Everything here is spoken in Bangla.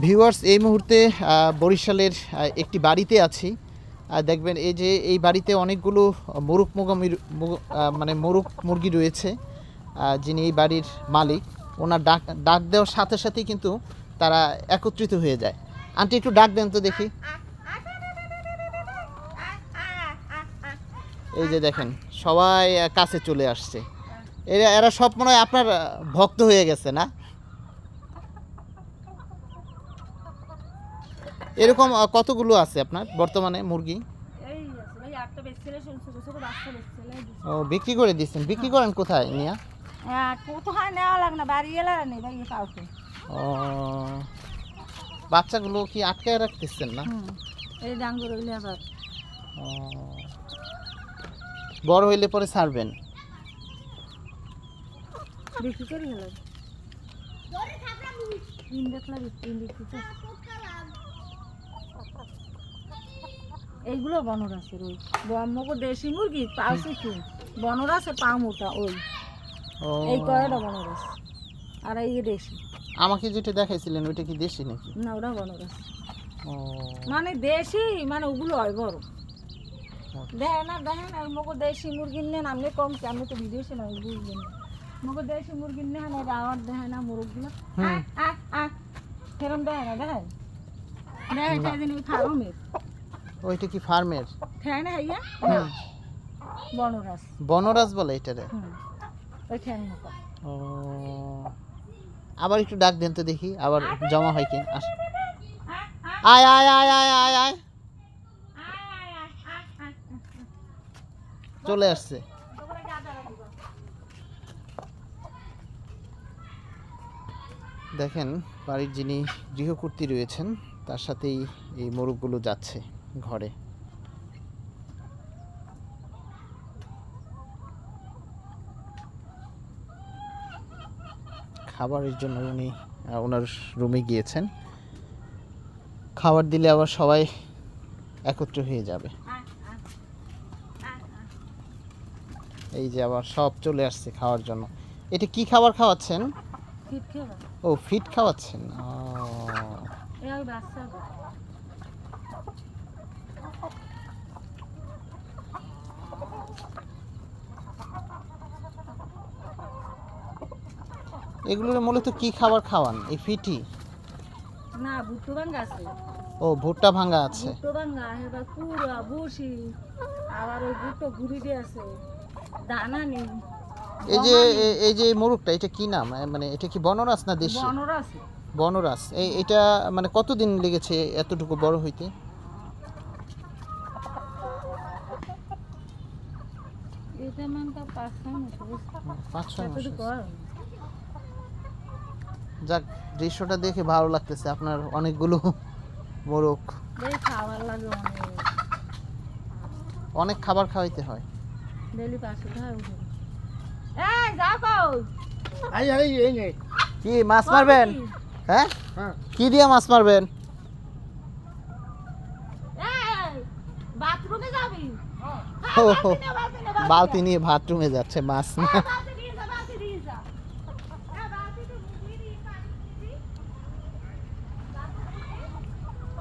ভিউয়ার্স, এই মুহূর্তে বরিশালের একটি বাড়িতে আছি। দেখবেন এই যে এই বাড়িতে অনেকগুলো মোরগ মুরগি রয়েছে। যিনি এই বাড়ির মালিক, ওনার ডাক দেওয়ার সাথে সাথেই কিন্তু তারা একত্রিত হয়ে যায়। আন্টি একটু ডাক দেন তো দেখি। এই যে দেখেন সবাই কাছে চলে আসছে। এরা সব মনে হয় আপনার ভক্ত হয়ে গেছে না? এরকম কতগুলো আছে আপনার বর্তমানে মুরগি? ও, বিক্রি করে দিচ্ছেন? বিক্রি করেন কোথায় নিয়া? কোথায় নেওয়া লাগে না, বাড়ি এলাকা নেই ভাই কাউকে। ও, বাচ্চাগুলো কি আটকায় রাখতেছেন না? এই ডাঙ্গুর হইলে আবার বড় হইলে পরে ছাড়বেন? বিক্রি করি হলো তিন দেখলা বিক্রি। এইগুলো বনরাসের ওই ব্রহ্মক দেশি মুরগি পাওছে কি বনরাসে পাম ওটা ওই এই কয়টা বনরাস আর এই দেশি। আমাকে যেটা দেখাইছিলেন ওইটা কি দেশি নাকি? না, ওটা বনরাস। ও, মানে দেশি, মানে ওগুলো হয় বড়। দেখেন আর মগো দেশি মুরগি নেন, আপনি কম আমি তো বিদেশে না বুঝবেন। মগো দেশি মুরগি নেন এটা আমার দেখেন না মুরগগুলো সেরকম দেখেন না, দেখেন ফার্মের। ওইটা কি ফার্মের? হ্যাঁ না হইয়া বনরাস। বনরাস বলে এটারে? ওই ঠ্যাং মতো। ও, আবার একটু ডাক দেন তো দেখি, আবার জমা হয় কি। আয় আয় আয় আয় আয় আয়, চলে আসছে। দেখেন বাড়ির যিনি গৃহকর্ত্রী রয়েছেন তার সাথেই এই মোরগগুলো যাচ্ছে ঘরে। খাবারের জন্য উনি ওনার রুমে গিয়েছেন। খাবার দিলে আবার সবাই একত্র হয়ে যাবে। এই যে আবার সব চলে আসছে খাওয়ার জন্য। এটা কি খাবার খাওয়াচ্ছেন? ও, ফিট খাওয়াচ্ছেন। এগুলোর মূলত কি খাবার খাওয়ান এই ফিটি? না, ভুট্টা ভাঙ্গা আছে। ও, ভুট্টা ভাঙ্গা আছে। ভুট্টা ভাঙ্গা এবার কুড়া বুসি আবার ওই ভুট্টা ঘুরি দিয়ে আছে, দানা নেই। এই যে মোরগটা, এটা কি নাম? মানে এটা কি বনরাস না দেশি? বনরাস। বনরাস। এটা মানে কতদিন লেগেছে এতটুকু বড় হইতে? এটা মান তো 5-6 মাস। 5-6 মাস। যাক, দৃশ্যটা দেখে ভালো লাগতেছে। আপনার অনেকগুলো মোরগ। খাবার লাগে অনেক খাবার খাওয়াইতে হয়। ডেইলি 500 টাকা উঠে। এই যাও কও। এই নে। কি মাছ মারবেন? হ্যাঁ, কি দিয়ে মাছ মারবেন? এই বাথরুমে যাবি? বালতি নিয়ে বাথরুমে যাচ্ছে মাছ।